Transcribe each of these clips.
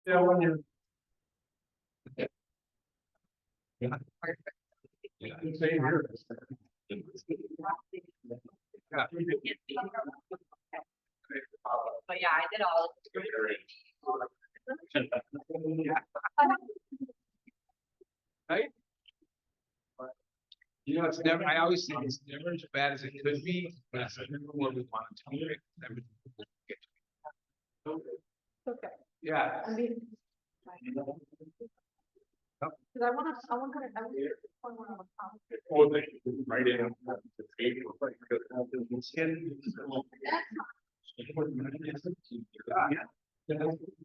Yeah, when you're. Yeah. Same here. Yeah. But yeah, I did all. Right? You know, it's never, I always think it's never as bad as it could be, but it's never what we want it to be. Okay, Yeah. I mean. Cause I wanna, I want to. Well, right in. Never.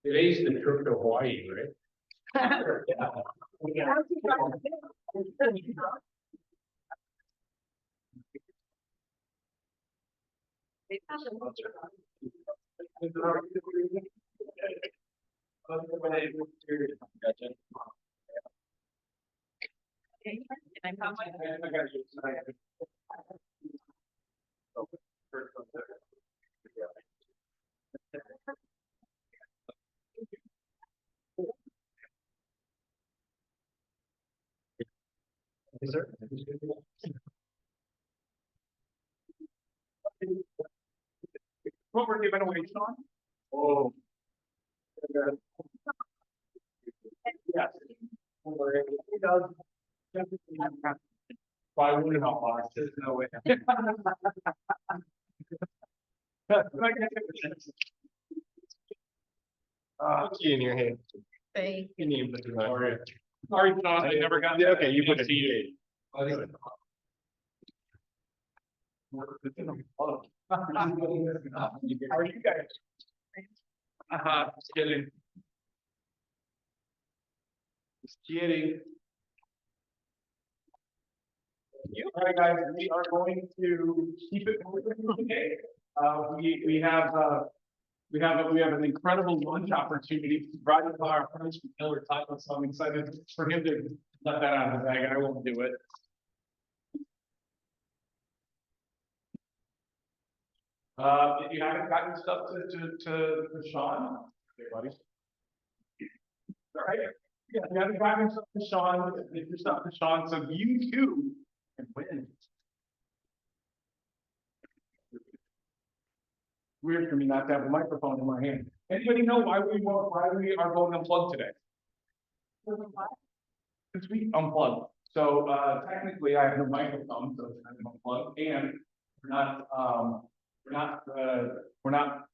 Today's the trip to Hawaii, right? Is there? What we're giving away, Sean? Oh. Yes. Why wouldn't it all? There's no way. Key in your hand. Thank You need to do it. Sorry, Sean, I never got. Yeah, okay, you put it. to you. How are you guys? Just kidding. Just kidding. All right, guys, we are going to keep it moving today. We have an incredible lunch opportunity provided by our friends from Miller Title, so I'm excited for him to let that out of the bag. I won't do it. If you haven't gotten stuff to Sean, everybody. All right. Yeah, if you haven't gotten stuff to Sean, get your stuff to Sean, so you too can win. Weird for me not to have a microphone in my hand. Anybody know why we are going unplugged today? Since we unplugged. So technically I have no microphone, so it's kind of unplugged, and we're not what I'm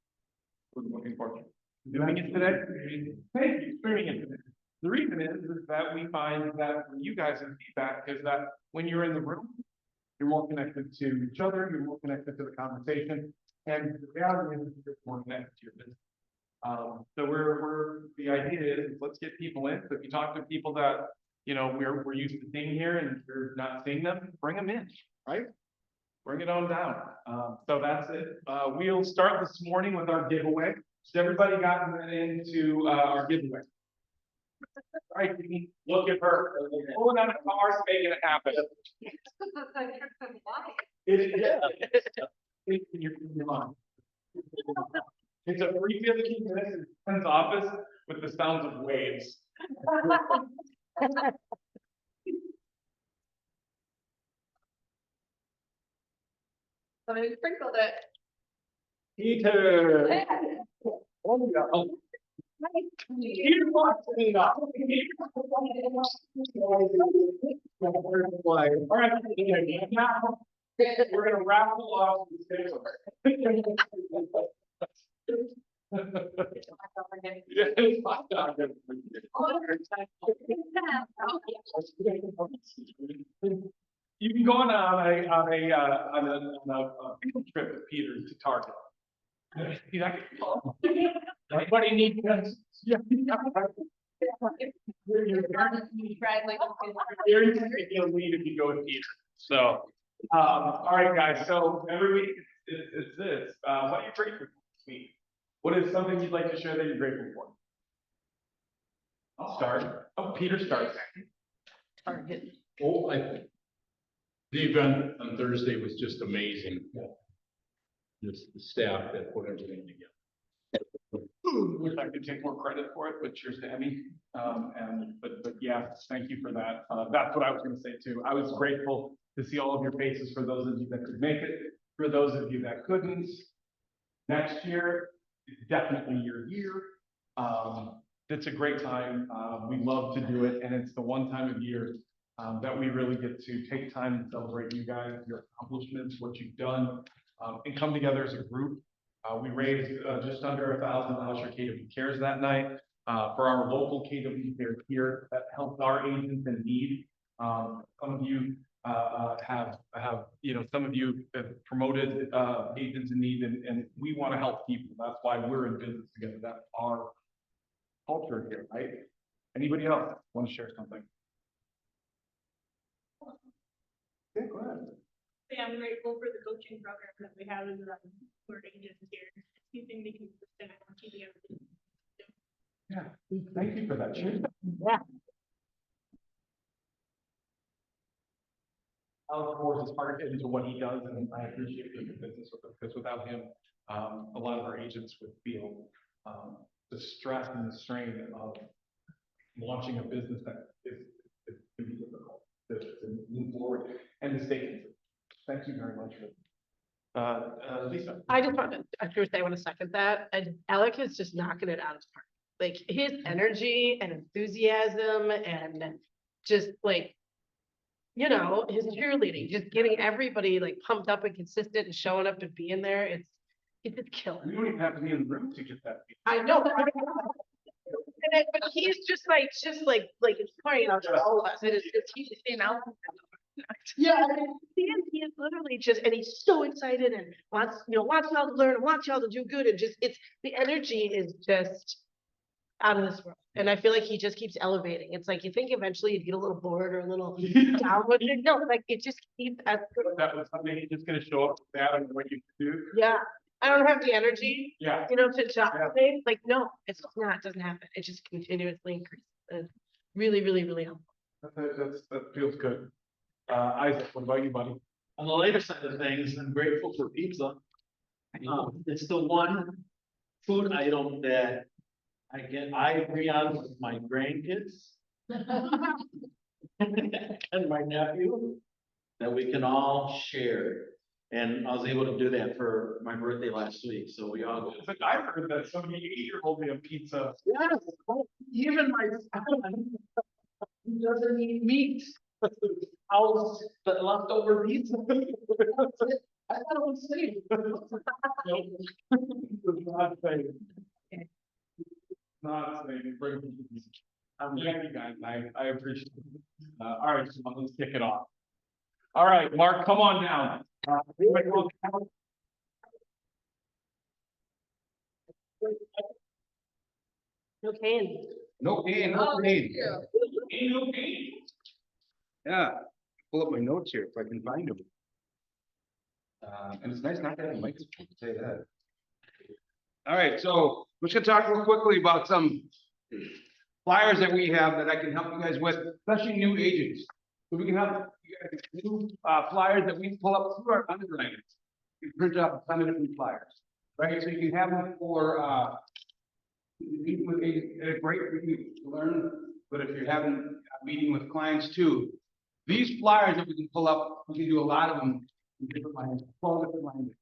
looking for. Doing it today? Thank you, streaming it today. The reason is that we find that when you guys have feedback is that when you're in the room, you're more connected to each other, you're more connected to the conversation, and the reality is you're more connected to your business. So the idea is let's get people in. So if you talk to people that we're used to seeing here and you're not seeing them, bring them in, right? Bring it on down. So that's it. We'll start this morning with our giveaway. Has everybody gotten into our giveaway? All right, look at her. Pulling out a car, making it happen. It's in your mind. It's a free 15 minutes in Ken's office with the sounds of waves. Somebody sprinkled it. Peter. Oh, yeah. Peter wants to be up. All right, now we're gonna raffle off the You can go on a field trip with Peter to Target. Everybody needs guns. Yeah. You're guaranteed to get a lead if you go with Peter. So All right, guys, so every week it's this, what are you grateful for this week? What is something you'd like to share that you're grateful for? I'll start. Oh, Peter starts. Target. Oh, the event on Thursday was just amazing. Just the staff that put everything together. Wish I could take more credit for it, but cheers to Emmy. But yeah, thank you for that. That's what I was gonna say too. I was grateful to see all of your faces for those of you that could make it, for those of you that couldn't. Next year is definitely your year. It's a great time. We love to do it, and it's the one time of year that we really get to take time and celebrate you guys, your accomplishments, what you've done, and come together as a group. We raised just under $1,000 for KW Cares that night for our local KW Care here that helped our agents in need. Some of you have some of you have promoted agents in need, and we want to help people. That's why we're in business together. That's our culture here, right? Anybody else want to share something? Yeah, go ahead. Yeah, I'm grateful for the coaching program that we have for agents here. Keeping me consistent and keeping everything. Yeah, thank you for that. Sure. Yeah. Alex pours his heart into what he does, and I appreciate being in business with him, because without him, a lot of our agents would feel the stress and the strain of launching a business that is can be difficult to move forward and to stay consistent. Thank you very much for Lisa. I just wanted, I first I want to second that, and Alec is just knocking it out of the park. Like his energy and enthusiasm and just like, you know, his cheerleading, just getting everybody like pumped up and consistent and showing up and being there. It's just killing. We don't even have to be in the room to get that. I know. But he's just like it's pouring out to all of us. It is, he's just saying out. Yeah, I mean, he is literally just, and he's so excited and wants y'all to learn and wants y'all to do good, and just, it's, the energy is just out of this world. And I feel like he just keeps elevating. It's like, you think eventually you'd get a little bored or a little down with it. No, like it just keeps That was something he's just gonna show up with that and what you do. yeah. I don't have the energy, Yeah. to things. Like, no, it's not, it doesn't happen. It just continuously increases. It's really, really, really helpful. That feels good. Isaac, what about you, buddy? On the later side of things, I'm grateful for pizza. It's the one food item that I agree on with my grandkids. And my nephew, that we can all share. And I was able to do that for my birthday last week, so we all go. But I heard that somebody 8-year-old made a pizza. Yes, even my son, he doesn't eat meat. How's the leftover pizza? I thought it was safe. Not safe. Not safe. Thank you guys. I appreciate it. All right, so let's kick it off. All right, Mark, come on down. No candy. No pain, no pain. Yeah, pull up my notes here if I can find them. And it's nice not having a microphone to say that. All right, so we're just gonna talk real quickly about some flyers that we have that I can help you guys with, especially new agents. So we can help you guys with new flyers that we pull up through our underwriters. We print out a ton of different flyers, right? So you can have them for meet with a great for you to learn, but if you're having a meeting with clients too, these flyers that we can pull up, we can do a lot of them in different languages, 12 different languages,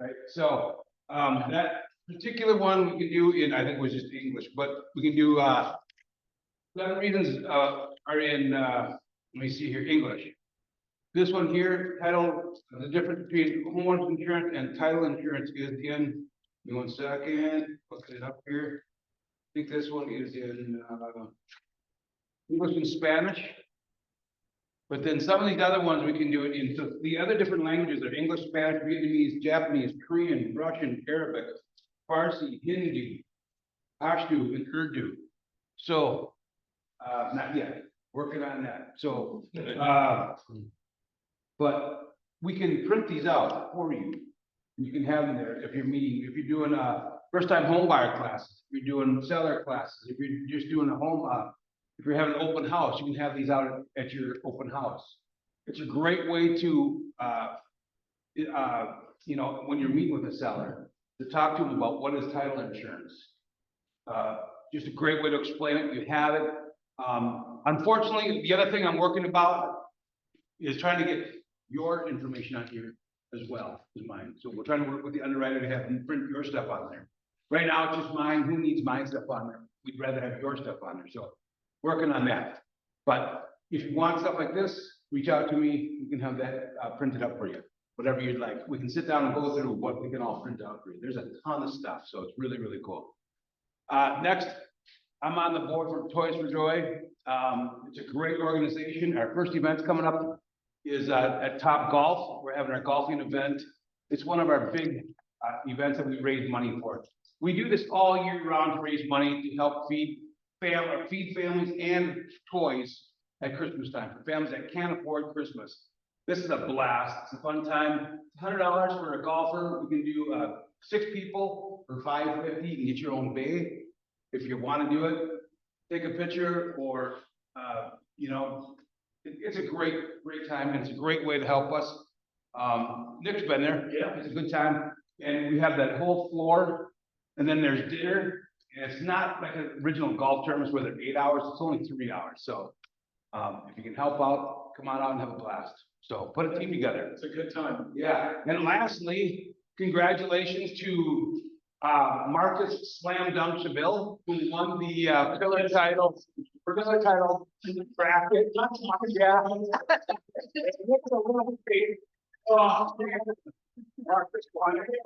right? So that particular one we can do in, I think it was just English, but we can do 7 reasons are in let me see here, English. This one here, title, the difference between homeowners insurance and title insurance is in, give me 1 second, look it up here. I think this one is in English and Spanish. But then some of these other ones we can do it in, so the other different languages are English, Spanish, Vietnamese, Japanese, Korean, Russian, Arabic, Farsi, Hindi, Pashto, and Urdu. So, not yet, working on that. So, but we can print these out for you. You can have them there if you're meeting, if you're doing first time home buyer classes, if you're doing seller classes, if you're just doing a home, if you're having an open house, you can have these out at your open house. It's a great way to, you know, when you're meeting with a seller, to talk to them about what is title insurance. Just a great way to explain it. You have it. Unfortunately, the other thing I'm working about is trying to get your information on here as well as mine. So we're trying to work with the underwriter to have them print your stuff on there. Right now, it's just mine. Who needs my stuff on there? We'd rather have your stuff on there. So working on that. But if you want stuff like this, reach out to me. We can have that printed up for you. Whatever you'd like. We can sit down and go through what we can all print out for you. There's a ton of stuff. So it's really, really cool. Next, I'm on the board for Toys for Joy. It's a great organization. Our first event's coming up is at Top Golf. We're having our golfing event. It's one of our big events that we raise money for. We do this all year round to raise money to help feed families and toys at Christmas time for families that can't afford Christmas. This is a blast. It's a fun time. $100 for a golfer. We can do 6 people for $5.50. You can get your own bay if you want to do it. Take a picture or you know, it's a great time, and it's a great way to help us. Nick's been there. Yeah, it's a good time. And we have that whole floor, and then there's dinner. And it's not like an original golf tournaments where they're 8 hours, it's only 3 hours. So if you can help out, come on out and have a blast. So put a team together. It's a good time. Yeah. And lastly, congratulations to Marcus Slam Dunk Chabille, who won the pillar title. Pillar title in the bracket. Yeah. Marcus won. Okay.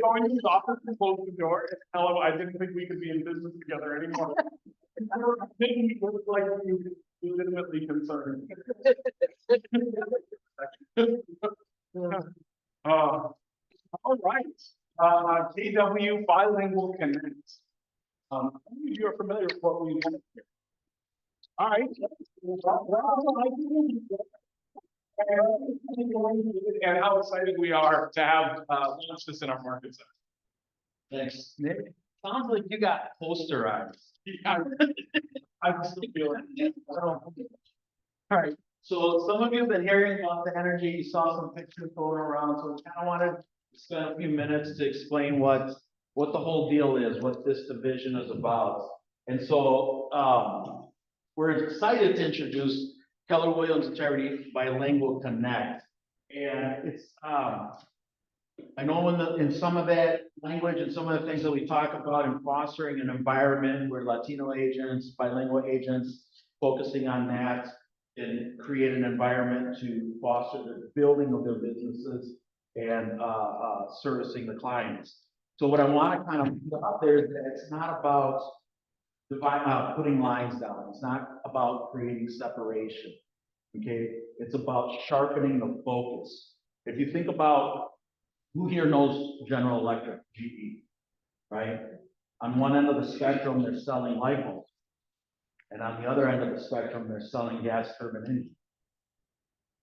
Going to his office and close the door and tell him I didn't think we could be in business together anymore. He was like legitimately concerned. All right. KW Bilingual Connect. You're familiar with what we have here. All right. And how excited we are to have launched this in our market center. Thanks, Nick. Sounds like you got posterized. Yeah, I'm still feeling it. All right, so some of you have been hearing about the energy, you saw some pictures going around, so we kind of wanted to spend a few minutes to explain what the whole deal is, what this division is about. And so, we're excited to introduce Keller Williams Charity Bilingual Connect. And it's, I know in some of that language and some of the things that we talk about in fostering an environment where Latino agents, bilingual agents, focusing on that and create an environment to foster the building of their businesses and servicing the clients. So what I want to kind of put out there is that it's not about putting lines down. It's not about creating separation. Okay, it's about sharpening the focus. If you think about who here knows General Electric, GE, right? On one end of the spectrum, they're selling light bulbs. And on the other end of the spectrum, they're selling gas turbine engines.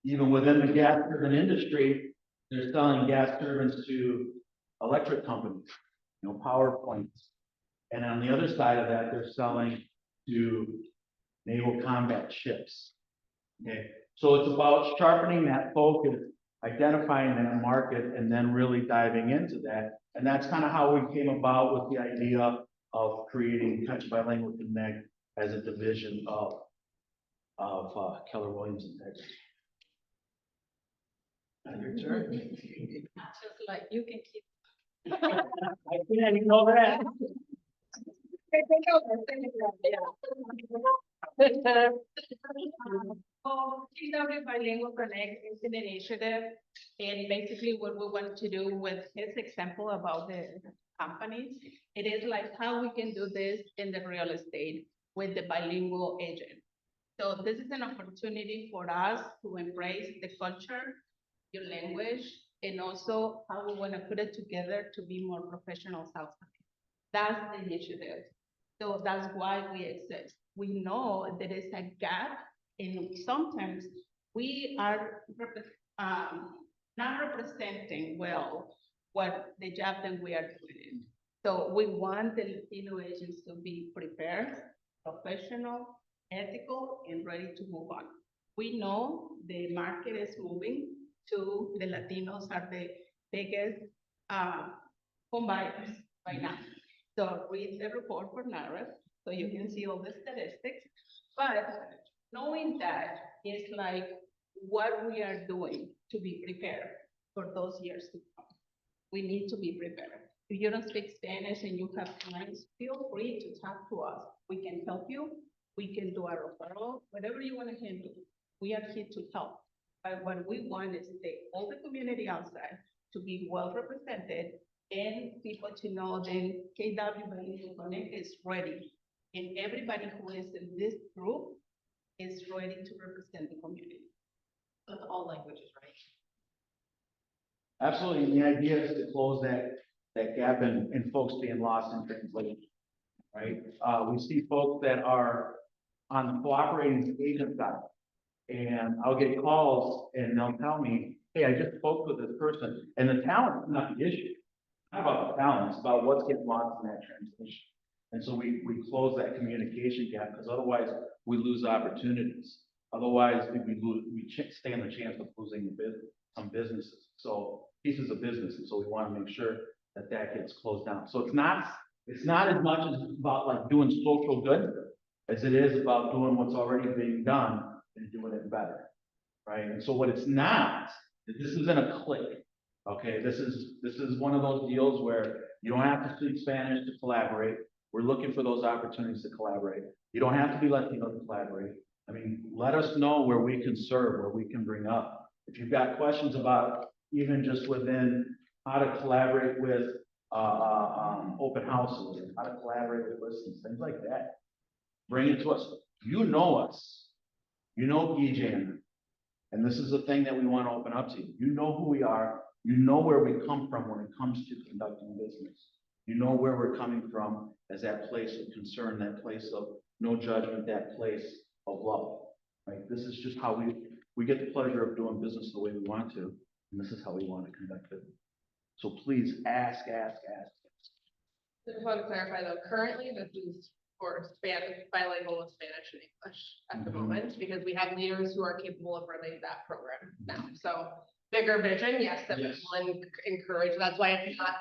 Even within the gas turbine industry, they're selling gas turbines to electric companies, you know, power plants. And on the other side of that, they're selling to naval combat ships. Okay, so it's about sharpening that focus, identifying that market, and then really diving into that. And that's kind of how we came about with the idea of creating Touch Bilingual Connect as a division of Keller Williams in Texas. Your turn. Just like you can keep. I didn't know that. TW Bilingual Connect is an initiative, and basically what we want to do with his example about the companies, it is like how we can do this in the real estate with the bilingual agent. So this is an opportunity for us to embrace the culture, your language, and also how we want to put it together to be more professional South County. That's the initiative. So that's why we exist. We know there is a gap, and sometimes we are not representing well what the job that we are doing. So we want the Latino agents to be prepared, professional, ethical, and ready to move on. We know the market is moving to the Latinos are the biggest home buyers right now. So read the report for NARA, so you can see all the statistics. But knowing that is like what we are doing to be prepared for those years to come. We need to be prepared. If you don't speak Spanish and you have clients, feel free to talk to us. We can help you. We can do a referral, whatever you want to handle. We are here to help. But what we want is all the community outside to be well represented and people to know that KW Bilingual Connect is ready. And everybody who is in this group is ready to represent the community. With all languages, right? Absolutely, and the idea is to close that gap in folks being lost in translation, right? We see folks that are on the cooperating agent side, and I'll get calls and they'll tell me, hey, I just spoke with this person, and the talent is not the issue. Not about the talent, it's about what's getting lost in that translation. And so we close that communication gap, because otherwise we lose opportunities. Otherwise, we stand the chance of losing some businesses. So pieces of business, and so we want to make sure that gets closed down. So it's not as much as about like doing social good as it is about doing what's already being done and doing it better, right? And so what it's not, this isn't a clique, okay? This is one of those deals where you don't have to speak Spanish to collaborate. We're looking for those opportunities to collaborate. You don't have to be Latino to collaborate. I mean, let us know where we can serve, where we can bring up. If you've got questions about even just within how to collaborate with open houses, or how to collaborate with listings, things like that, bring it to us. You know us. You know EJ, and this is the thing that we want to open up to you. You know who we are. You know where we come from when it comes to conducting business. You know where we're coming from as that place of concern, that place of no judgment, that place of love, right? This is just how we get the pleasure of doing business the way we want to, and this is how we want to conduct it. So please ask. I just want to clarify though, currently this is for Spanish, bilingual with Spanish and English at the moment, because we have leaders who are capable of running that program now. So bigger vision, yes, that we will encourage. That's why it's not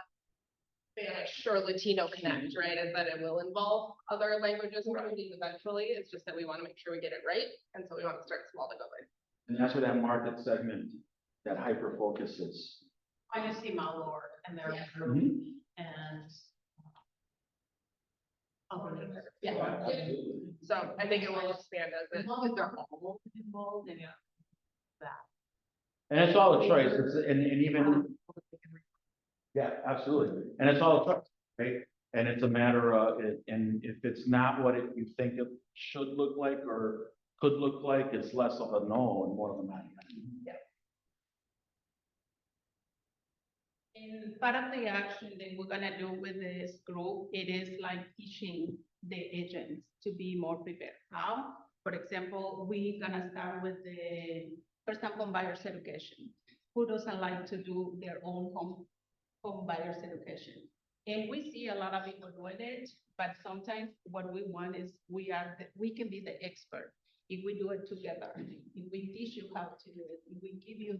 Spanish or Latino Connect, right? Is that it will involve other languages and communities eventually. It's just that we want to make sure we get it right. And so we want to start small to go big. And that's where that market segment, that hyper focus is. I just see Mount Lord and their Yes. group Mhm. and. Yeah. So I think it will expand as As it. long as they're all involved and And it's all a choice, and even, yeah, absolutely, and it's all a choice, right? And it's a matter of, and if it's not what you think it should look like or could look like, it's less of a no and more of a not. And part of the action that we're gonna do with this group, it is like teaching the agents to be more prepared. How? For example, we're gonna start with the first-time home buyers education. Who doesn't like to do their own home buyers education? And we see a lot of people doing it, but sometimes what we want is we can be the expert if we do it together. If we teach you how to do it, if we give you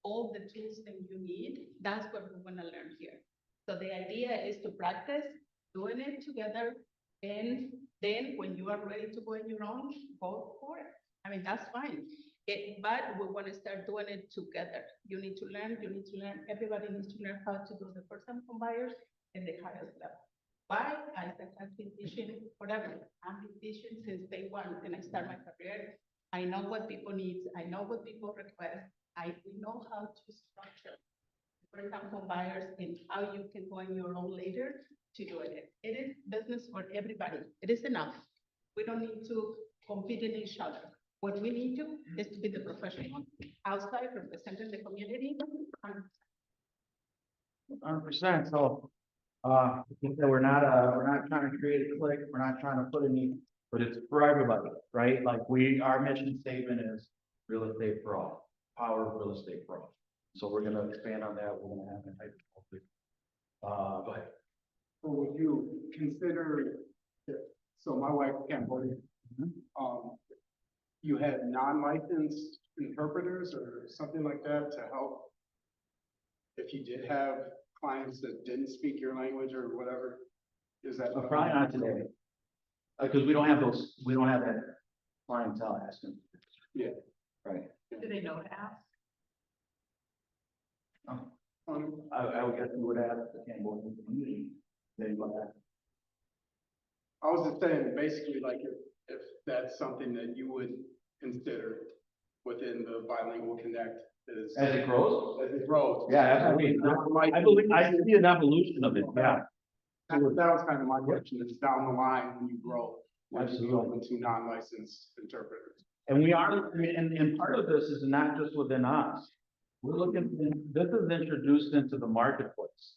all the tools that you need, that's what we're gonna learn here. So the idea is to practice doing it together, and then when you are ready to go on your own, go for it. I mean, that's fine. But we wanna start doing it together. You need to learn, everybody needs to learn how to do the first-time home buyers and the highest level. Why? I've been teaching forever. I've been teaching since day one when I start my career. I know what people need. I know what people request. We know how to structure first-time home buyers and how you can go on your own later to do it. It is business for everybody. It is enough. We don't need to compete in each other. What we need to is to be the professional outside representing the community and 100%, so, I think that we're not trying to create a clique, we're not trying to put any, but it's for everybody, right? Like our mission statement is real estate for all, power of real estate for all. So we're gonna expand on that, we're gonna have a type of, go ahead. So would you consider, so my wife can't vote, you had non-licensed interpreters or something like that to help? If you did have clients that didn't speak your language or whatever, is that? Probably not today. Because we don't have that clientele asking. Yeah. Right. Do they know to ask? I would guess we would ask the Cambodian community, they would ask. I was just saying, basically, like, if that's something that you would consider within the Bilingual Connect is. As it grows? As it grows. Yeah, absolutely. I believe, I see an evolution of it, yeah. That was kind of my question, is down the line when you grow, would you be Absolutely. open to non-licensed interpreters? And we are, and part of this is not just within us. We're looking, this is introduced into the marketplace.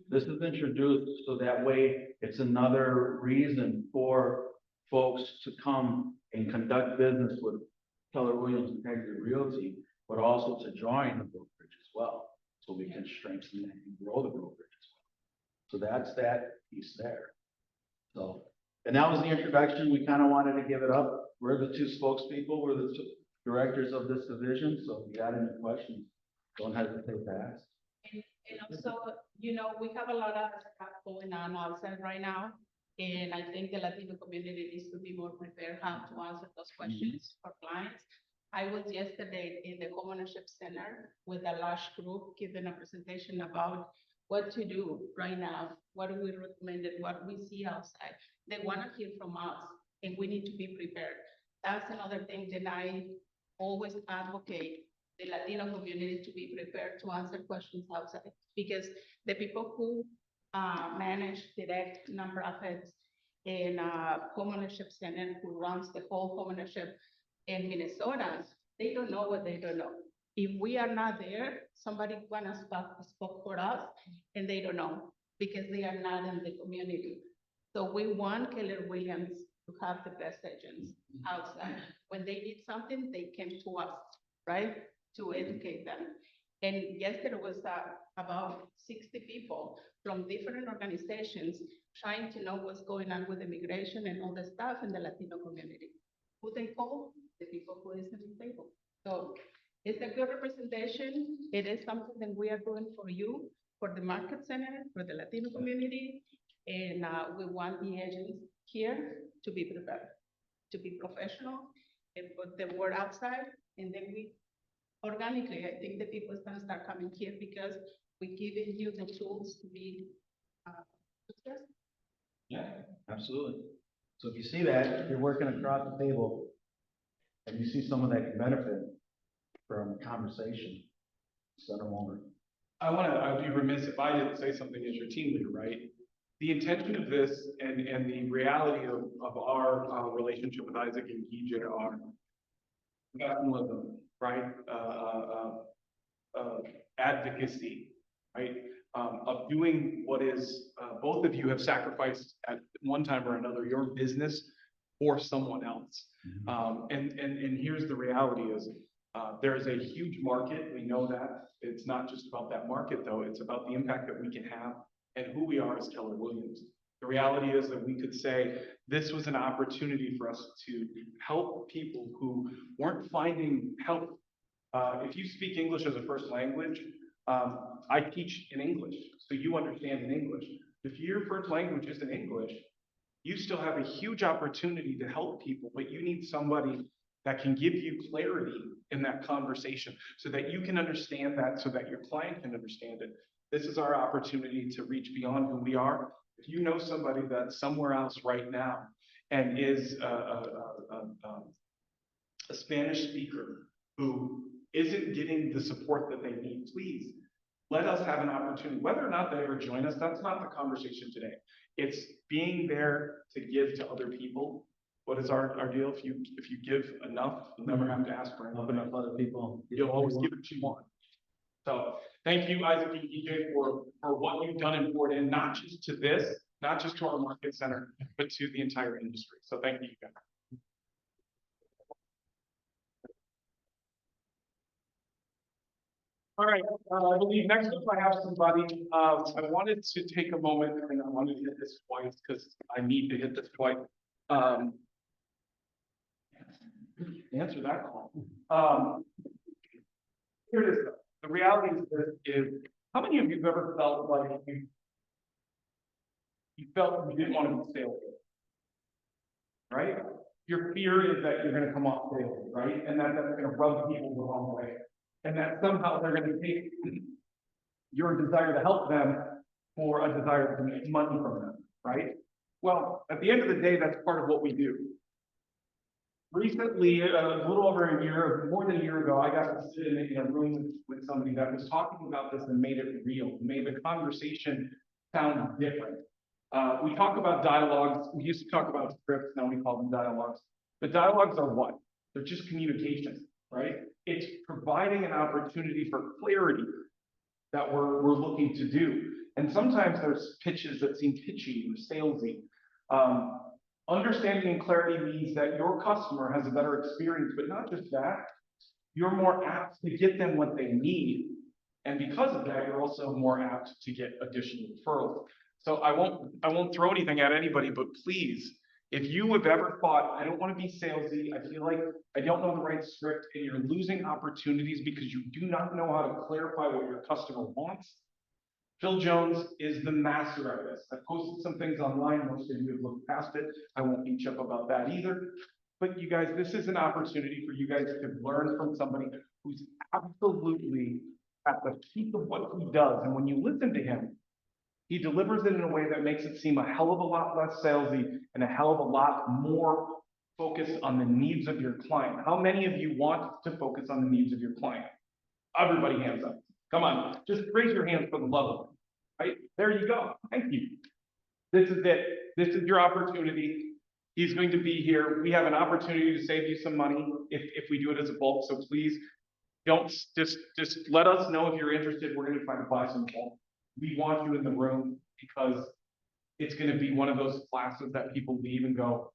This is introduced so that way it's another reason for folks to come and conduct business with Keller Williams Integrity Realty, but also to join the brokerage as well. So we can strengthen and grow the brokerage as well. So that's that piece there. So, and that was the introduction. We kind of wanted to give it up. We're the two spokespeople. We're the two directors of this division. So if you got any questions, don't hesitate to ask. And also, you know, we have a lot of stuff going on outside right now. And I think the Latino community needs to be more prepared how to answer those questions for clients. I was yesterday in the homeownership center with a large group giving a presentation about what to do right now, what we recommended, what we see outside. They want to hear from us and we need to be prepared. That's another thing that I always advocate the Latino community to be prepared to answer questions outside. Because the people who manage direct nonprofits in homeownership center who runs the whole homeownership in Minnesota, they don't know what they don't know. If we are not there, somebody gonna spoke for us and they don't know because they are not in the community. So we want Keller Williams to have the best agents outside. When they need something, they came to us, right? To educate them. And yesterday was about 60 people from different organizations trying to know what's going on with immigration and all the stuff in the Latino community. Who they call? The people who is in the table. So it's a good representation. It is something that we are doing for you, for the market center, for the Latino community. And we want the agents here to be prepared, to be professional and put the word outside. And then we organically, I think the people is gonna start coming here because we're giving you the tools to be successful. Yeah, absolutely. So if you see that, if you're working across the table and you see someone that can benefit from conversation, send them over. I'd be remiss if I didn't say something as your team leader, right? The intention of this and the reality of our relationship with Isaac and Gija are professionalism, right? Advocacy, right? Of doing what is, both of you have sacrificed at one time or another, your business for someone else. And here's the reality is, there is a huge market. We know that. It's not just about that market though. It's about the impact that we can have and who we are as Keller Williams. The reality is that we could say this was an opportunity for us to help people who weren't finding help. If you speak English as a first language, I teach in English, so you understand in English. If your first language isn't English, you still have a huge opportunity to help people, but you need somebody that can give you clarity in that conversation so that you can understand that, so that your client can understand it. This is our opportunity to reach beyond who we are. If you know somebody that's somewhere else right now and is a Spanish speaker who isn't getting the support that they need, please let us have an opportunity. Whether or not they ever join us, that's not the conversation today. It's being there to give to other people. What is our deal? If you give enough, you'll never have to ask for Help anything. enough other people. You'll always give what you want. So thank you, Isaac and EJ, for what you've done in Fort and not just to this, not just to our market center, but to the entire industry. So thank you, guys. All right, I believe next up I have somebody, I wanted to take a moment and I wanted to hit this twice because I need to hit this twice. Answer that call. Here it is. The reality is, how many of you have ever felt like you felt you didn't want to be salesy? Right? Your fear is that you're gonna come off salesy, right? And that's gonna rub people the wrong way. And that somehow they're gonna take your desire to help them for a desire to make money from them, right? Well, at the end of the day, that's part of what we do. Recently, a little over a year, more than a year ago, I got to sit in a room with somebody that was talking about this and made it real, made the conversation sound different. We talk about dialogues, we used to talk about scripts, now we call them dialogues. But dialogues are what? They're just communication, right? It's providing an opportunity for clarity that we're looking to do. And sometimes there's pitches that seem pitchy or salesy. Understanding and clarity means that your customer has a better experience, but not just that, you're more apt to get them what they need. And because of that, you're also more apt to get additional referrals. So I won't throw anything at anybody, but please, if you have ever thought, I don't want to be salesy, I feel like I don't know the right script, and you're losing opportunities because you do not know how to clarify what your customer wants, Phil Jones is the master of this. I posted some things online, most of you have looked past it. I won't beat you up about that either. But you guys, this is an opportunity for you guys to learn from somebody who's absolutely at the peak of what he does. And when you listen to him, he delivers it in a way that makes it seem a hell of a lot less salesy and a hell of a lot more focused on the needs of your client. How many of you want to focus on the needs of your client? Everybody hands up. Come on, just raise your hands for the love of it. Right? There you go. Thank you. This is it. This is your opportunity. He's going to be here. We have an opportunity to save you some money if we do it as a bulk. So please don't just let us know if you're interested. We're going to try to buy some bulk. We want you in the room because it's going to be one of those classes that people leave and go,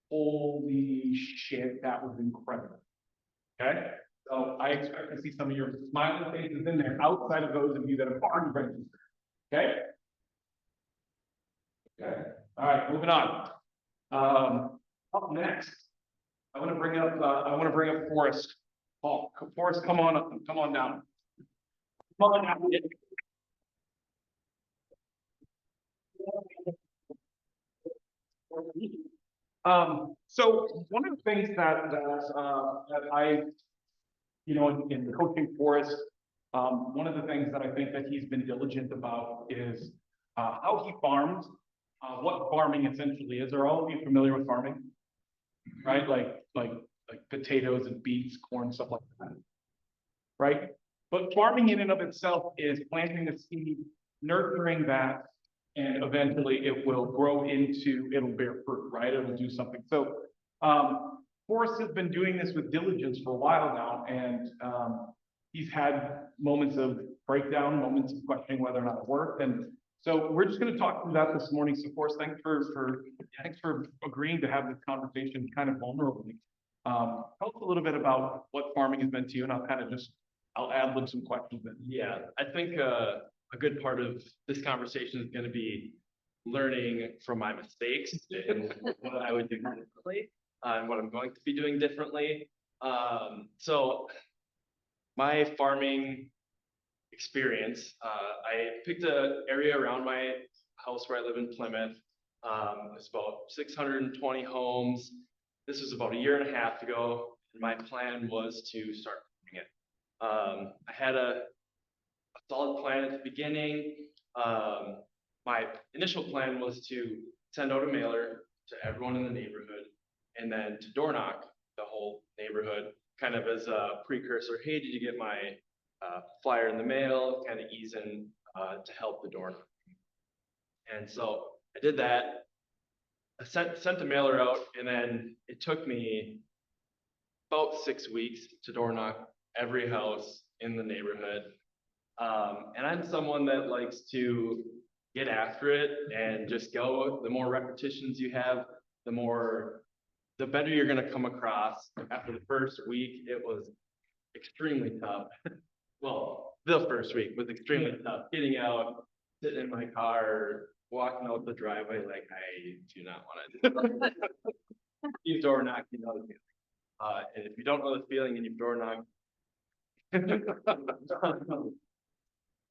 holy shit, that was incredible. Okay? So I expect to see some of your smiling faces in there outside of those of you that have already registered. Okay? Okay. All right, moving on. Up next, I want to bring up Forrest. Oh, Forrest, come on down. Come on down. So one of the things that I, in coaching Forrest, one of the things that I think that he's been diligent about is how he farms, what farming essentially is. Are all of you familiar with farming? Right, like potatoes and beets, corn, stuff like that. Right, but farming in and of itself is planting a seed, nurturing that, and eventually it will grow into, it'll bear fruit, right? It'll do something. So Forrest has been doing this with diligence for a while now, and he's had moments of breakdown, moments of questioning whether or not it worked. And so we're just going to talk through that this morning. So Forrest, thanks for agreeing to have this conversation kind of vulnerably. Tell us a little bit about what farming has been to you, and I'll ad-lib some questions in. Yeah, I think a good part of this conversation is going to be learning from my mistakes and what I would do differently and what I'm going to be doing differently. So my farming experience, I picked an area around my house where I live in Plymouth. It's about 620 homes. This was about a year and a half ago, and my plan was to start farming it. I had a solid plan at the beginning. My initial plan was to send out a mailer to everyone in the neighborhood and then to door knock the whole neighborhood, kind of as a precursor. Hey, did you get my flyer in the mail? Kind of ease in to help the door knock. And so I did that. I sent the mailer out, and then it took me about 6 weeks to door knock every house in the neighborhood. And I'm someone that likes to get after it and just go. The more repetitions you have, the better you're gonna come across. After the first week, it was extremely tough. Well, the first week was extremely tough, getting out, sitting in my car, walking out the driveway, like, I do not wanna do. You door knock, you know the feeling. And if you don't know the feeling and you door knock.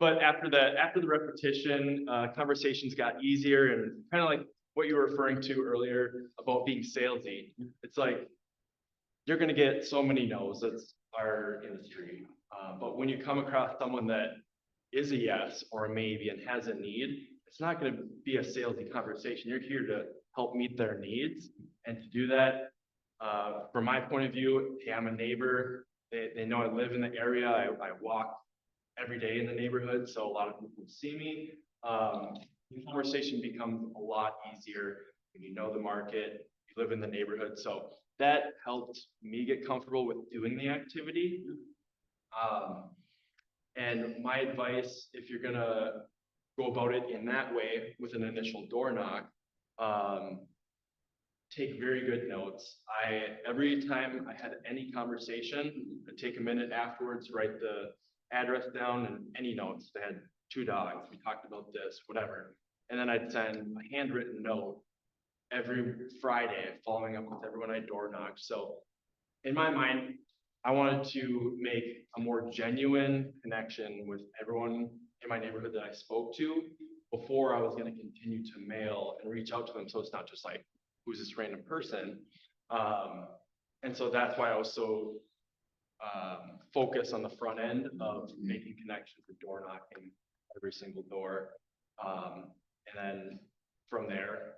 But after the repetition, conversations got easier, and kind of like what you were referring to earlier about being salesy. It's like, you're gonna get so many no's, that's our industry. But when you come across someone that is a yes or a maybe and has a need, it's not gonna be a salesy conversation. You're here to help meet their needs. And to do that, from my point of view, hey, I'm a neighbor. They know I live in the area. I walk every day in the neighborhood, so a lot of people see me. The conversation becomes a lot easier when you know the market, you live in the neighborhood. So that helped me get comfortable with doing the activity. And my advice, if you're gonna go about it in that way with an initial door knock, take very good notes. Every time I had any conversation, I'd take a minute afterwards, write the address down and any notes. They had 2 dogs, we talked about this, whatever. And then I'd send a handwritten note every Friday following up with everyone I door knocked. So in my mind, I wanted to make a more genuine connection with everyone in my neighborhood that I spoke to before I was going to continue to mail and reach out to them. So it's not just like, who's this random person? And so that's why I was so focused on the front end of making connections with door knocking every single door. And then from there,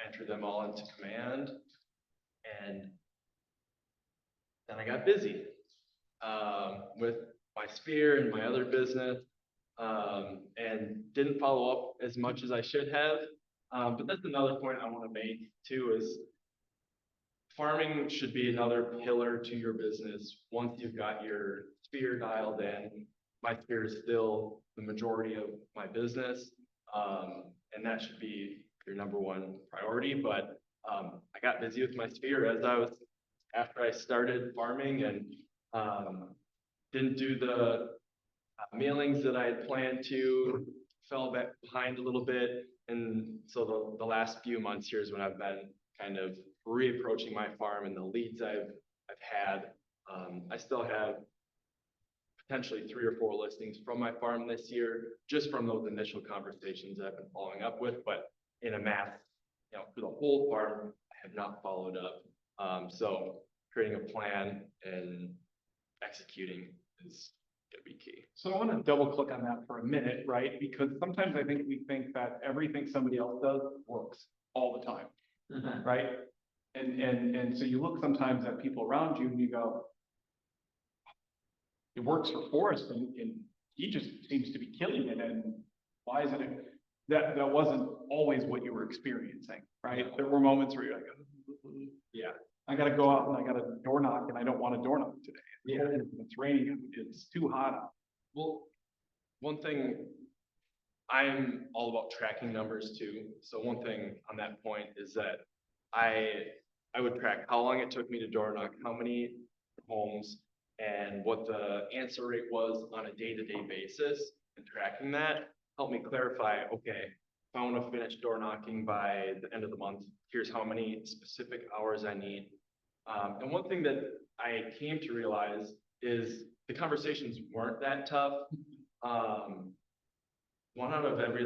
enter them all into command. And then I got busy with my Sphere and my other business, and didn't follow up as much as I should have. But that's another point I want to make too, is farming should be another pillar to your business. Once you've got your Sphere dialed in, my Sphere is still the majority of my business. And that should be your #1 priority. But I got busy with my Sphere after I started farming, and didn't do the mailings that I had planned to, fell back behind a little bit. And so the last few months here is when I've been kind of reapproaching my farm and the leads I've had. I still have potentially 3 or 4 listings from my farm this year, just from those initial conversations that I've been following up with. But in a mass, for the whole farm, I have not followed up. So creating a plan and executing is gonna be key. So I want to double click on that for a minute, right? Because sometimes I think we think that everything somebody else does works all the time, right? And so you look sometimes at people around you and you go, it works for Forrest and he just seems to be killing it. And why isn't it? That wasn't always what you were experiencing, right? There were moments where you're like, yeah, I got to go out and I got to door knock and I don't want to door knock today. Yeah. It's raining, it's too hot out. Well, one thing, I'm all about tracking numbers too. So one thing on that point is that I would track how long it took me to door knock, how many homes, and what the answer rate was on a day-to-day basis. And tracking that helped me clarify, okay, if I want to finish door knocking by the end of the month, here's how many specific hours I need. And one thing that I came to realize is the conversations weren't that tough. 1 out of every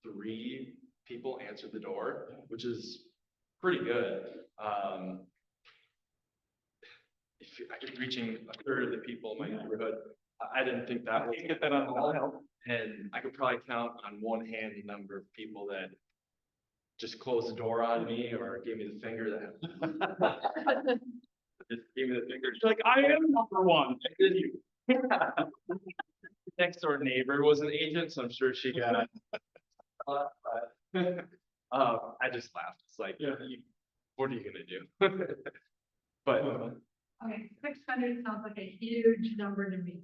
3 people answered the door, which is pretty good. If you're reaching a third of the people in my neighborhood, I didn't think that was Get that on all help. and I could probably count on one hand the number of people that just closed the door on me or gave me the finger that just gave me the finger. You're like, I am #1. Next door neighbor was an agent, so I'm sure she got I just laughed. It's like, what are you gonna do? But Okay, 600 sounds like a huge number to me.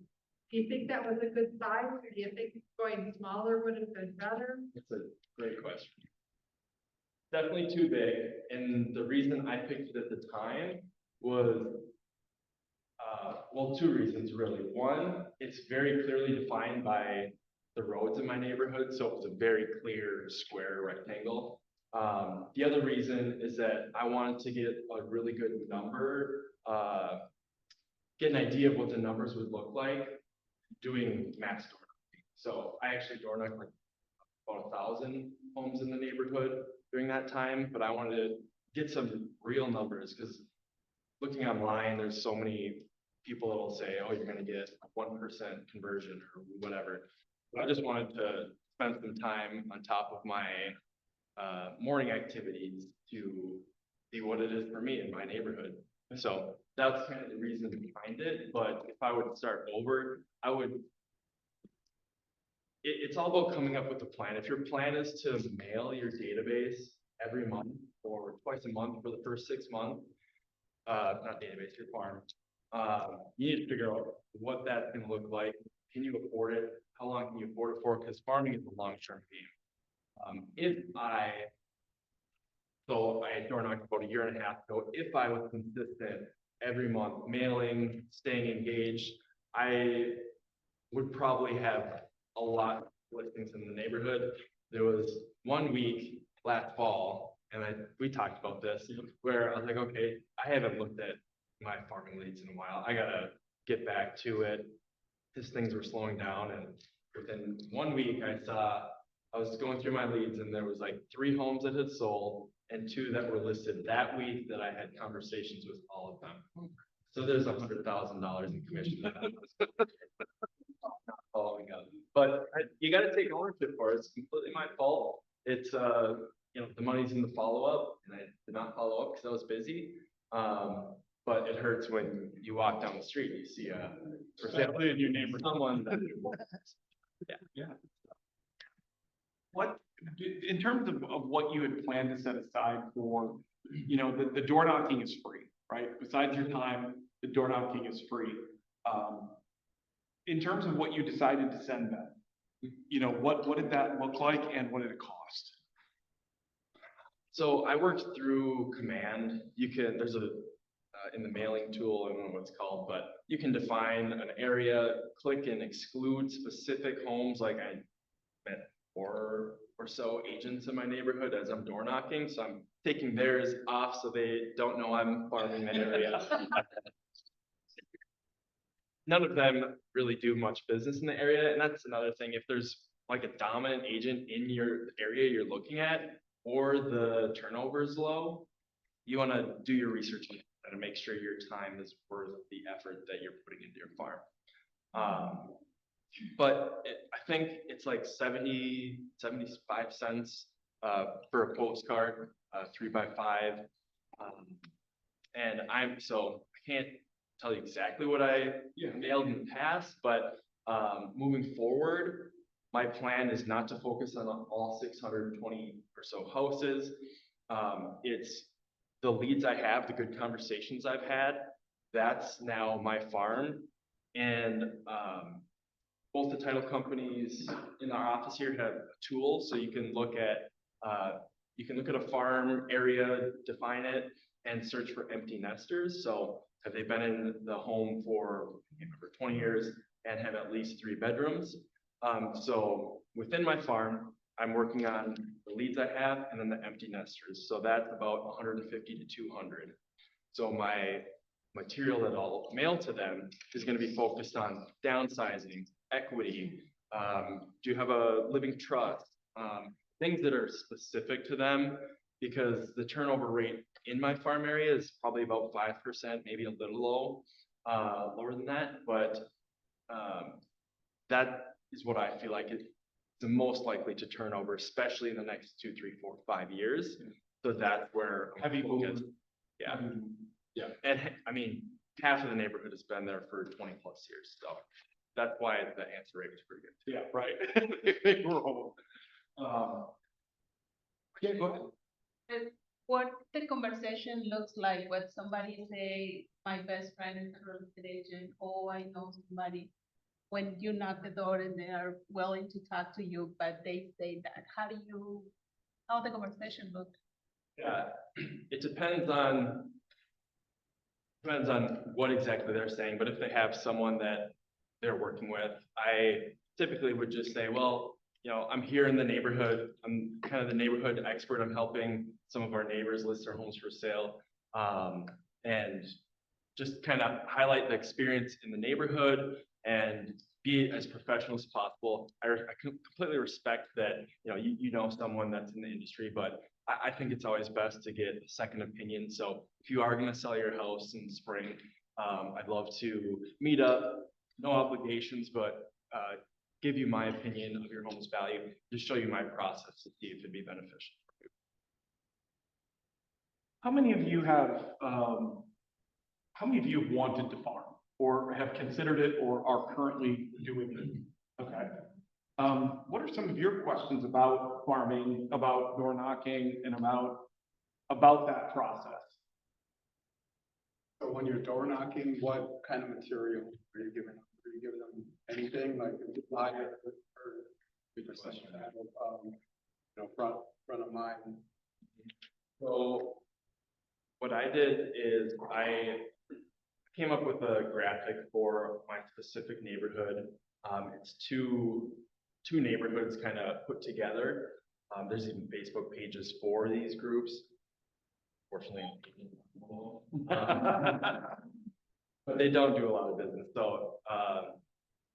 Do you think that was a good size, or do you think going smaller would have been better? It's a great question. Definitely too big, and the reason I picked it at the time was, well, two reasons really. One, it's very clearly defined by the roads in my neighborhood, so it was a very clear square rectangle. The other reason is that I wanted to get a really good number, get an idea of what the numbers would look like doing mass door knocking. So I actually door knocked like about 1,000 homes in the neighborhood during that time, but I wanted to get some real numbers because looking online, there's so many people that'll say, oh, you're gonna get 1% conversion or whatever. I just wanted to spend some time on top of my morning activities to see what it is for me in my neighborhood. So that's kind of the reason behind it, but if I would start over, I would. It's all about coming up with a plan. If your plan is to mail your database every month or twice a month for the first 6 months, not database, your farm, you need to figure out what that's gonna look like. Can you afford it? How long can you afford it for? Because farming is a long-term game. So I door knocked about 1.5 years ago. If I was consistent every month, mailing, staying engaged, I would probably have a lot of listings in the neighborhood. There was 1 week last fall, and we talked about this, where I was like, okay, I haven't looked at my farming leads in a while. I gotta get back to it. Because things were slowing down, and within 1 week, I was going through my leads, and there was like 3 homes that had sold and 2 that were listed that week that I had conversations with all of them. So there's $100,000 in commission. Following up, but you got to take ownership for it. It's completely my fault. It's the money's in the follow-up, and I did not follow up because I was busy. But it hurts when you walk down the street and you see Especially in your neighborhood. someone that, Yeah. What, in terms of what you had planned to set aside for, the door knocking is free, right? Besides your time, the door knocking is free. In terms of what you decided to send them, what did that look like and what did it cost? So I worked through Command. There's in the mailing tool, I don't know what it's called, but you can define an area, click and exclude specific homes. Like I met 4 or so agents in my neighborhood as I'm door knocking. So I'm taking theirs off so they don't know I'm farming that area. None of them really do much business in the area. And that's another thing. If there's like a dominant agent in your area you're looking at, or the turnover is low, you want to do your research on it and make sure your time is worth the effort that you're putting into your farm. But I think it's like 75 cents for a postcard, 3x5. And I can't tell you exactly what I mailed in the past, but moving forward, my plan is not to focus on all 620 or so houses. It's the leads I have, the good conversations I've had, that's now my farm. And both the title companies in our office here have a tool, so you can look at a farm area, define it, and search for empty nesters. So have they been in the home for 20 years and have at least 3 bedrooms? So within my farm, I'm working on the leads I have and then the empty nesters. So that's about 150 to 200. So my material that I'll mail to them is going to be focused on downsizing, equity. Do you have a living trust? Things that are specific to them, because the turnover rate in my farm area is probably about 5%, maybe a little lower than that. But that is what I feel like is the most likely to turn over, especially in the next 2, 3, 4, 5 years. So that's where I'm Heavy focused. movement. Yeah. Yeah. And I mean, half of the neighborhood has been there for 20 plus years. So that's why the answer rate is pretty good. Yeah, right. They were old. Yeah, go ahead. And what the conversation looks like when somebody say, my best friend is a real estate agent, oh, I know somebody. when you knock the door and they are willing to talk to you, but they say that, how the conversation look? Yeah, it depends on what exactly they're saying, but if they have someone that they're working with, I typically would just say, well, you know, I'm here in the neighborhood. I'm kind of the neighborhood expert. I'm helping some of our neighbors list their homes for sale. And just kind of highlight the experience in the neighborhood and be as professional as possible. I completely respect that, you know, you know someone that's in the industry, but I think it's always best to get a second opinion. So if you are gonna sell your house in spring, I'd love to meet up, no obligations, but give you my opinion of your home's value, just show you my process to see if it'd be beneficial. How many of you have, how many of you have wanted to farm or have considered it or are currently doing it? Okay. What are some of your questions about farming, about door knocking and about that process? So when you're door knocking, what kind of material are you giving them? Are you giving them anything like a flyer or just like, front of mind? So what I did is I came up with a graphic for my specific neighborhood. It's two neighborhoods kind of put together. There's even Facebook pages for these groups. Fortunately, but they don't do a lot of business. So,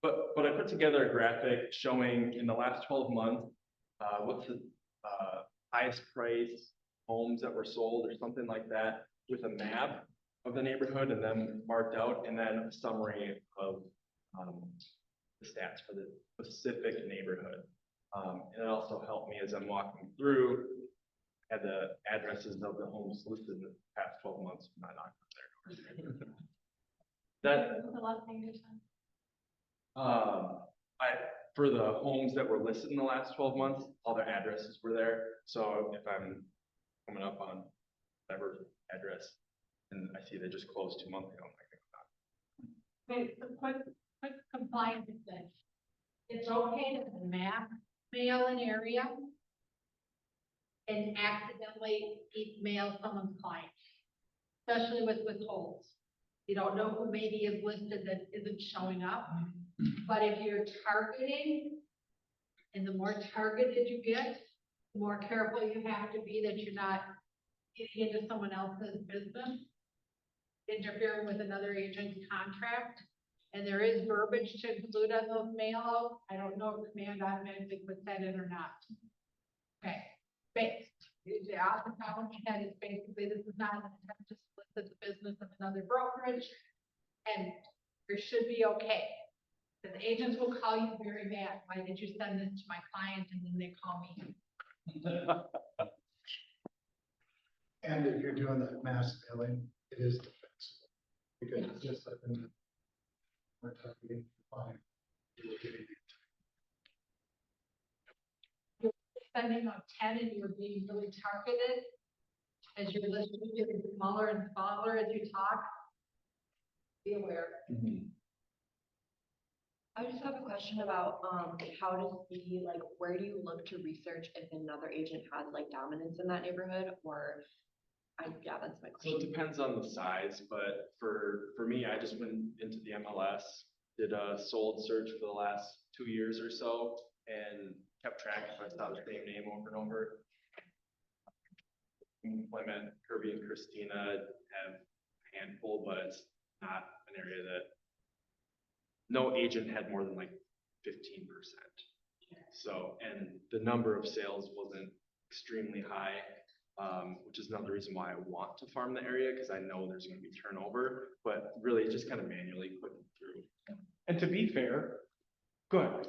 but I put together a graphic showing in the last 12 months, what's the highest price homes that were sold or something like that, with a map of the neighborhood and then marked out, and then a summary of the stats for the specific neighborhood. And it also helped me as I'm walking through, had the addresses of the homes listed in the past 12 months, not knocking on their doors. That, The last thing you said. for the homes that were listed in the last 12 months, all their addresses were there. So if I'm coming up on whatever address and I see they just closed 2 months ago, I'm like, Okay, so quick compliance thing. It's okay to map mail an area and accidentally email someone's client, especially with withholds. You don't know who maybe is listed that isn't showing up, but if you're targeting, and the more targeted you get, the more careful you have to be that you're not getting into someone else's business, interfering with another agent's contract. And there is verbiage to include on those mail outs. I don't know if command automatically puts that in or not. Okay, based. The off the top of my head is basically, this is not an attempt to solicit the business of another brokerage. And it should be okay. Because agents will call you very mad. Why did you send this to my client? And then they call me. And if you're doing that mass mailing, it is defensible. Because it's just like we're targeting the client. Spending on 10 and you're being really targeted as your list is getting smaller and smaller as you talk. Be aware. I just have a question about how to see, like, where do you look to research if another agent has like dominance in that neighborhood, or yeah, that's my So question. it depends on the size, but for me, I just went into the MLS, did a sold search for the last 2 years or so, and kept track if I saw the same name over and over. Employment, Kirby and Christina have a handful, but it's not an area that no agent had more than like 15%. So, and the number of sales wasn't extremely high, which is another reason why I want to farm the area, because I know there's going to be turnover, but really just kind of manually putting through. And to be fair, go ahead.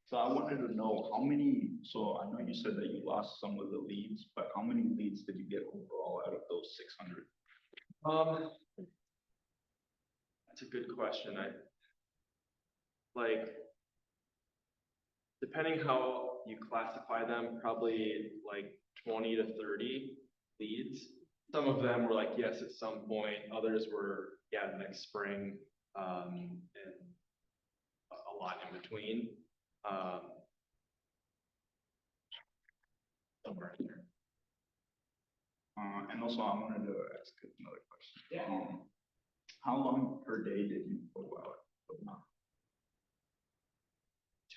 So I wanted to know how many, so I know you said that you lost some of the leads, but how many leads did you get overall out of those 600? That's a good question. Depending how you classify them, probably like 20 to 30 leads. Some of them were like, yes, at some point, others were, yeah, next spring. and a lot in between. Somewhere in there. And also I wanted to ask another question. How long per day did you go out?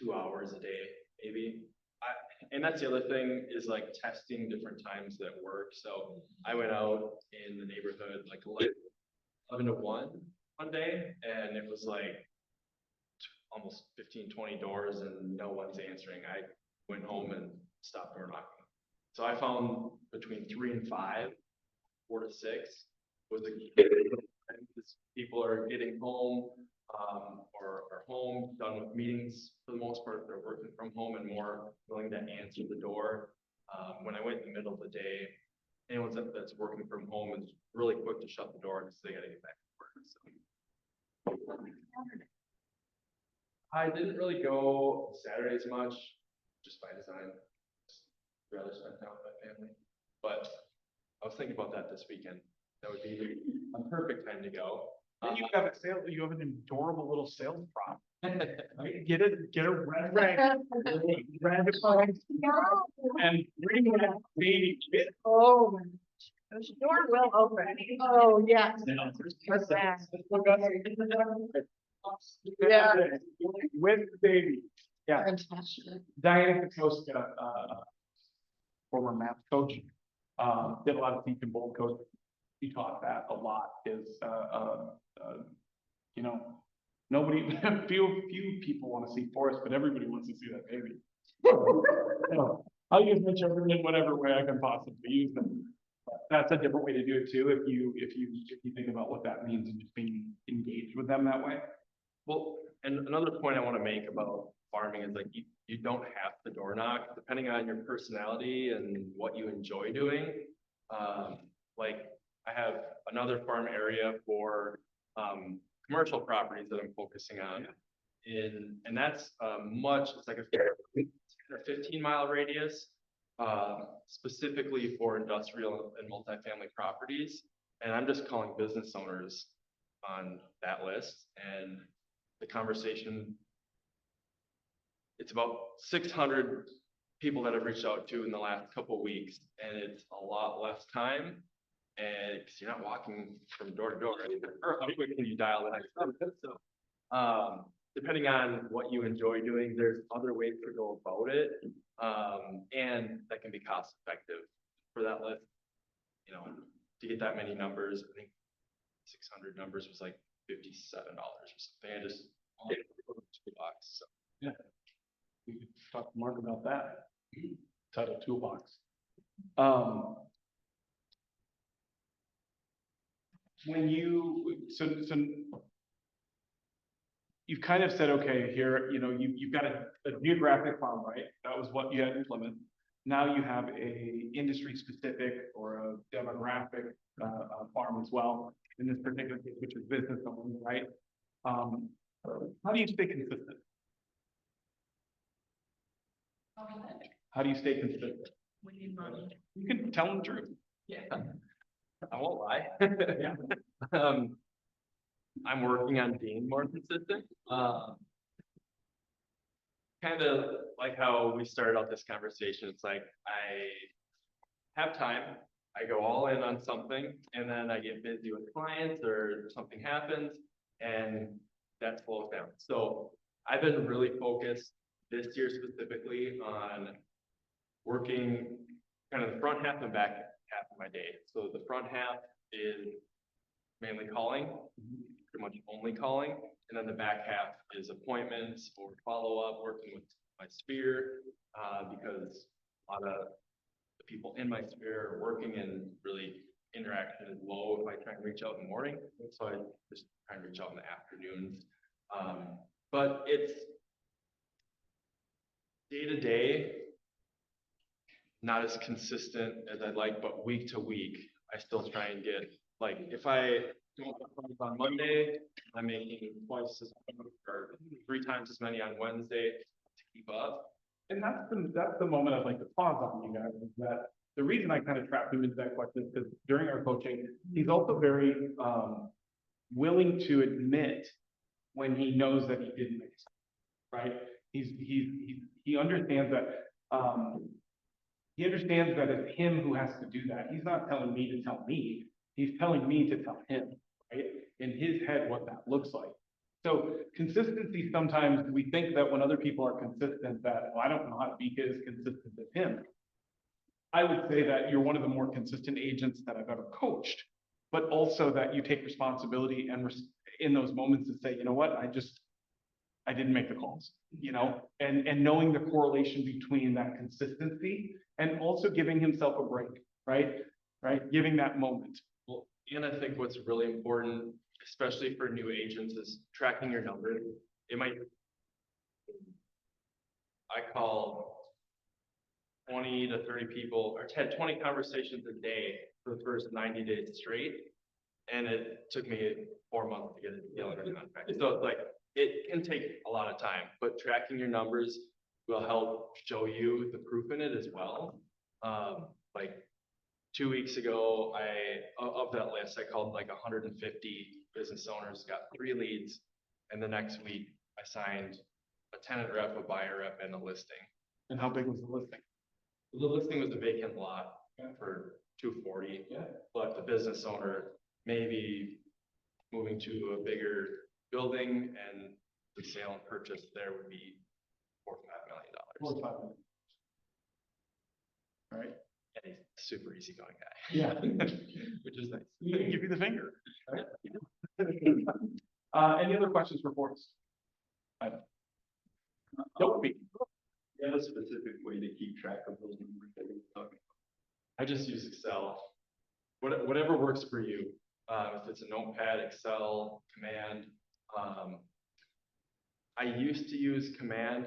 2 hours a day, maybe. And that's the other thing is like testing different times that work. So I went out in the neighborhood like 11 to 1 day, and it was like almost 15, 20 doors and no one's answering. I went home and stopped door knocking. So I found between 3 and 5, 4 to 6 was a key. Because people are getting home, or are home, done with meetings for the most part, they're working from home and more willing to answer the door. When I went in the middle of the day, anyone that's working from home is really quick to shut the door because they gotta get back to work. So. I didn't really go Saturdays much, just by design. Just rather spend time with my family. But I was thinking about that this weekend. That would be a perfect time to go. Then you have you have an adorable little sales prop. Right? Get a red rag. Red and bring that baby with. Oh, the door will open. Oh, yeah. Yeah. With the baby. Yeah. Fantastic. Diane Kokoska, former math coach, did a lot of teaching bold coach. He taught that a lot is, you know, few people want to see Forrest, but everybody wants to see that baby. So, I'll use whichever in whatever way I can possibly use them. But that's a different way to do it too, if you think about what that means and just being engaged with them that way. Well, and another point I want to make about farming is like you don't have to door knock, depending on your personality and what you enjoy doing. Like I have another farm area for commercial properties that I'm focusing on. And that's it's like a 15-mile radius, specifically for industrial and multifamily properties. And I'm just calling business owners on that list. And the conversation, it's about 600 people that I've reached out to in the last couple of weeks, and it's a lot less time. And because you're not walking from door to door, or how quick can you dial the next number? So, depending on what you enjoy doing, there's other ways to go about it, and that can be cost effective for that list. You know, to get that many numbers, I think 600 numbers was like $57 or something. I just $2. So yeah, we could talk to Mark about that. Title toolbox. When you you've kind of said, okay, here, you know, you've got a geographic farm, right? That was what you had in Plymouth. Now you have a industry specific or a demographic farm as well, in this particular case, which is business only, right? How do you stay consistent? How do you stay consistent? We need money. You can tell them the truth. yeah, I won't lie. Yeah. I'm working on being more consistent. Kind of like how we started out this conversation. It's like I have time, I go all in on something, and then I get busy with clients or something happens, and that slows down. So I've been really focused this year specifically on working kind of the front half and back half of my day. So the front half is mainly calling, pretty much only calling. And then the back half is appointments or follow-up, working with my sphere, because a lot of the people in my sphere are working and really interaction is low if I try and reach out in the morning. So I just try and reach out in the afternoons. But it's day to day, not as consistent as I'd like, but week to week, I still try and get, like, if I don't perform on Monday, I'm making twice as much or 3 times as many on Wednesday to keep up. And that's the moment I'd like to pause on you guys, is that the reason I kind of trapped him into that question is because during our coaching, he's also very willing to admit when he knows that he didn't make a mistake, right? He understands that, he understands that it's him who has to do that. He's not telling me to tell me, he's telling me to tell him, right? In his head, what that looks like. So consistency, sometimes we think that when other people are consistent, that, well, I don't know how to be as consistent as him. I would say that you're one of the more consistent agents that I've ever coached, but also that you take responsibility and in those moments and say, you know what, I didn't make the calls, you know, and knowing the correlation between that consistency and also giving himself a break, right? Right, giving that moment. Well, and I think what's really important, especially for new agents, is tracking your numbers. I call 20 to 30 people, or had 20 conversations a day for the first 90 days straight. And it took me 4 months to get it together. So it's like, it can take a lot of time, but tracking your numbers will help show you the proof in it as well. Like 2 weeks ago, of that list, I called like 150 business owners, got 3 leads. And the next week I signed a tenant rep, a buyer rep, and a listing. And how big was the listing? The listing was a vacant lot for 240. Yeah. But the business owner maybe moving to a bigger building, and the sale and purchase there would be $4 or $5 million. 4 or 5 minutes. Right? And he's a super easygoing guy. Yeah. Which is nice. He didn't give you the finger. Right? Any other questions for Forrest? Don't be. You have a specific way to keep track of those numbers that you're talking I just use Excel. Whatever works for you. If it's a notepad, Excel, Command. I used to use Command,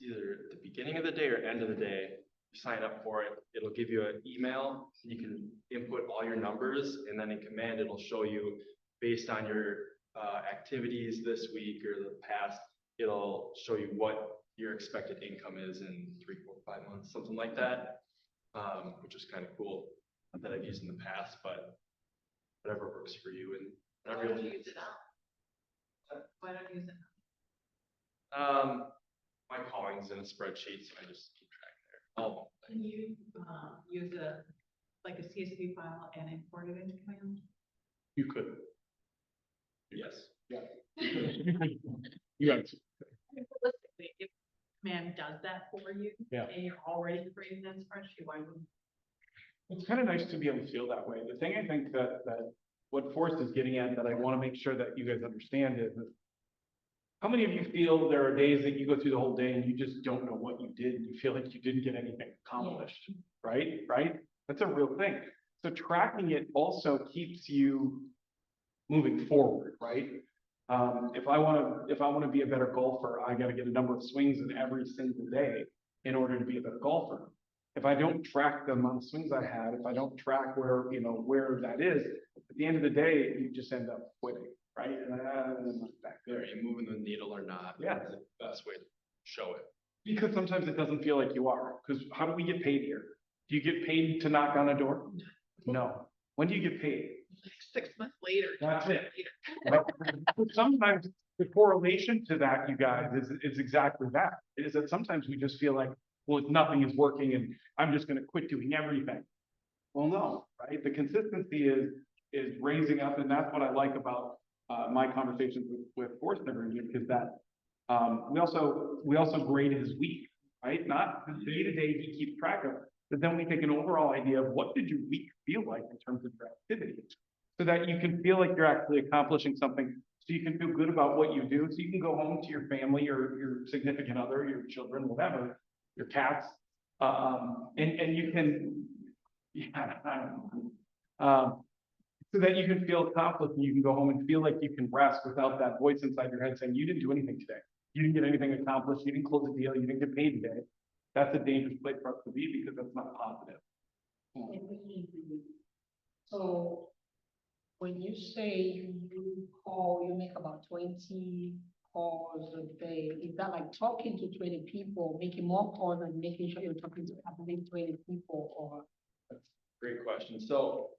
either at the beginning of the day or end of the day. You sign up for it, it'll give you an email, you can input all your numbers, and then in Command, it'll show you based on your activities this week or the past, it'll show you what your expected income is in 3, 4, 5 months, something like that. Which is kind of cool, that I've used in the past, but whatever works for you. And I really use it now? Why don't you use it? My calling's in a spreadsheet, so I just keep track there. Oh, Can you, use like a CSV file and import it into Command? You could. yes. Yeah. You got it. Realistically, if Command does that for you. Yeah. And you're already creating that spreadsheet, why wouldn't? It's kind of nice to be able to feel that way. The thing I think that what Forrest is getting at, that I want to make sure that you guys understand is that how many of you feel there are days that you go through the whole day and you just don't know what you did, and you feel like you didn't get anything accomplished, right? Right? That's a real thing. So tracking it also keeps you moving forward, right? If I want to be a better golfer, I got to get a number of swings in every single day in order to be a better golfer. If I don't track the amount of swings I had, if I don't track where that is, at the end of the day, you just end up quitting, right? And then back there. Are you moving the needle or not? Yeah. That's the best way to show it. Because sometimes it doesn't feel like you are. Because how do we get paid here? Do you get paid to knock on a door? No. When do you get paid? 6 months later. That's it. But sometimes the correlation to that, you guys, is exactly that. It is that sometimes we just feel like, well, nothing is working and I'm just going to quit doing everything. Well, no, right? The consistency is raising up, and that's what I like about my conversations with Forrest every week, is that we also grade his week, right? Not the day-to-day he keeps track of, but then we take an overall idea of what did your week feel like in terms of your activity, so that you can feel like you're actually accomplishing something, so you can feel good about what you do, so you can go home to your family or your significant other, your children, whatever, your cats, and you can, so that you can feel accomplished and you can go home and feel like you can rest without that voice inside your head saying, you didn't do anything today. You didn't get anything accomplished. You didn't close a deal. You didn't get paid today. That's a dangerous place for us to be, because that's not positive. So when you say you make about 20 calls a day, is that like talking to 20 people, making more calls and making sure you're talking to at least 20 people, or? Great question. So,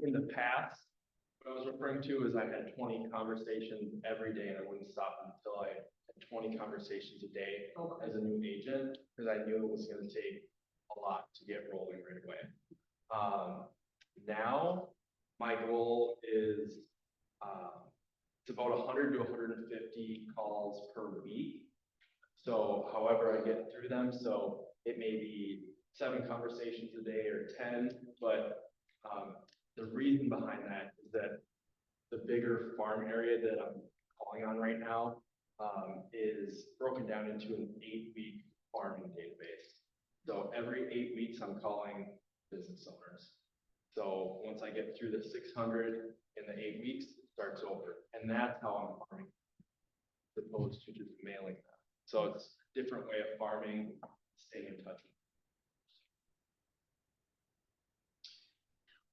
in the past, What I was referring to is I had 20 conversations every day and I wouldn't stop until I had 20 conversations a day as a new agent, because I knew it was gonna take a lot to get rolling right away. Now, my goal is, it's about 100 to 150 calls per week. So however I get through them, so it may be 7 conversations a day or 10, but the reason behind that is that the bigger farm area that I'm calling on right now is broken down into an 8-week farming database. So every 8 weeks, I'm calling business owners. So once I get through the 600 in the 8 weeks, it starts over, and that's how I'm farming, as opposed to just mailing them. So it's a different way of farming, staying in touch.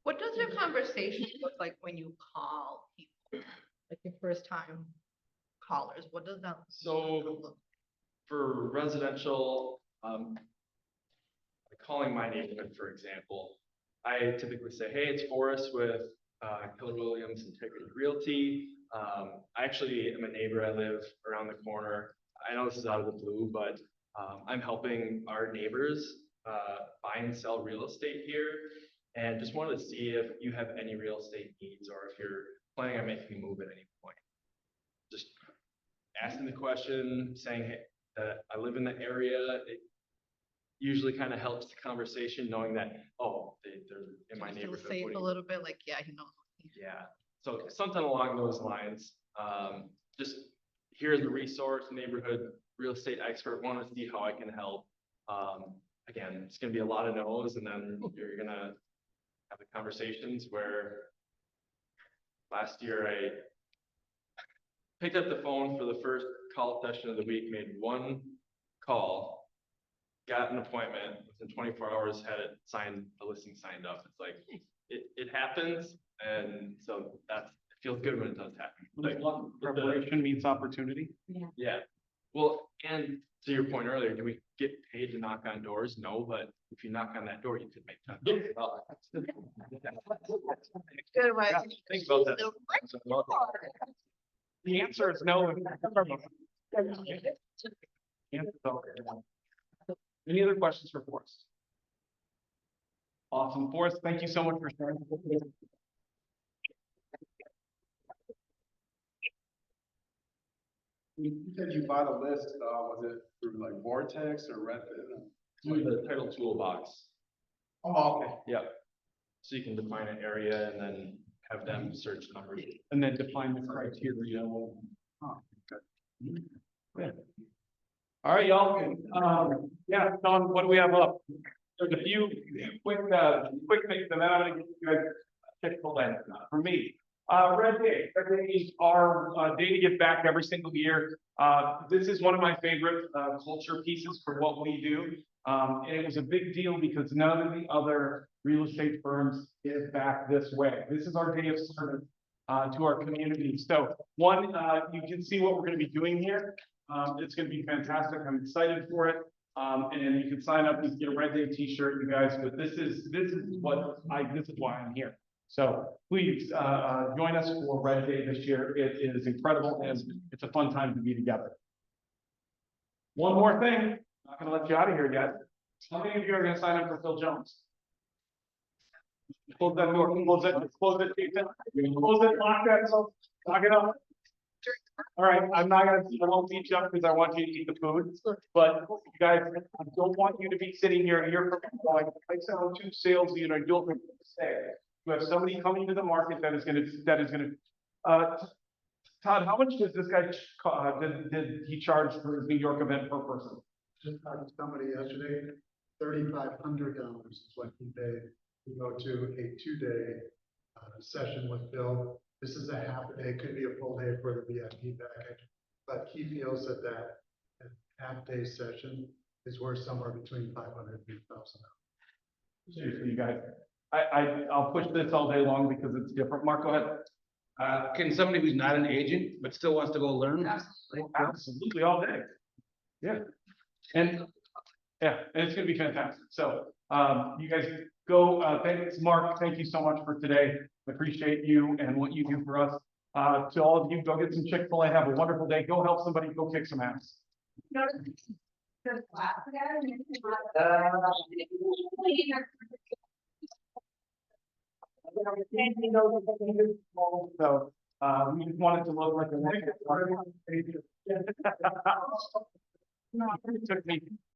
What does your conversation look like when you call people, like your first time callers? What does that? So for residential, calling my neighborhood, for example, I typically say, hey, it's Forrest with Keller Williams Integrity Realty. I actually am a neighbor. I live around the corner. I know this is out of the blue, but I'm helping our neighbors buy and sell real estate here. And just wanted to see if you have any real estate needs or if you're planning on making a move at any point. Just asking the question, saying, hey, I live in the area. It usually kind of helps the conversation knowing that, oh, they're in my neighborhood. Say it a little bit like, yeah, you know. Yeah, so something along those lines. Just here's a resource, neighborhood real estate expert, want to see how I can help. Again, it's going to be a lot of no's, and then you're going to have the conversations where last year I picked up the phone for the first call session of the week, made 1 call, got an appointment, within 24 hours had it signed, the listing signed up. It's like, it happens. And so it feels good when it does happen. Like, preparation meets opportunity. Yeah. Well, and to your point earlier, do we get paid to knock on doors? No, but if you knock on that door, you could make $10. Good, right? Yeah, think about that. The answer is no. Any other questions for Forrest? Awesome, Forrest, thank you so much for sharing. You said you bought a list, was it through like Vortex or Redfin? Through the title toolbox. Oh, okay. Yep. So you can define an area and then have them search numbers. And then define the criteria. Oh, good. Good. All right, y'all. Yeah, Don, what do we have up? There's a few quick things, and then I'm gonna get you guys a typical end for me. Red Day is our day to give back every single year. This is one of my favorite culture pieces for what we do. And it was a big deal because none of the other real estate firms give back this way. This is our day of service to our community. So one, you can see what we're going to be doing here. It's going to be fantastic. I'm excited for it. And you can sign up, you can get a Red Day t-shirt, you guys, but this is why I'm here. So please join us for Red Day this year. It is incredible and it's a fun time to be together. One more thing, not gonna let you out of here yet. How many of you are gonna sign up for Phil Jones? Close that door, close it, Jason. Close it, lock that, lock it up. All right, I won't beat you up because I want you to eat the food, but you guys, I don't want you to be sitting here and you're like, I sell 2 sales units, you'll say. You have somebody coming to the market that is gonna, Todd, how much does this guy, did he charge for his New York event per person? Just talked to somebody yesterday, $3,500 is what he paid to go to a 2-day session with Bill. This is a half a day, could be a full day for the VIP package, but he feels that half-day session is worth somewhere between $500 and $1,000. Seriously, you guys, I'll push this all day long because it's different. Mark, go ahead. Can somebody who's not an agent, but still wants to go learn? Absolutely, all day. Yeah. And it's gonna be fantastic. So, you guys go, thanks, Mark, thank you so much for today. appreciate you and what you do for us. To all of you, go get some Chick-fil-A, have a wonderful day, go help somebody, go kick some ass. So, we just wanted to look like a. It took me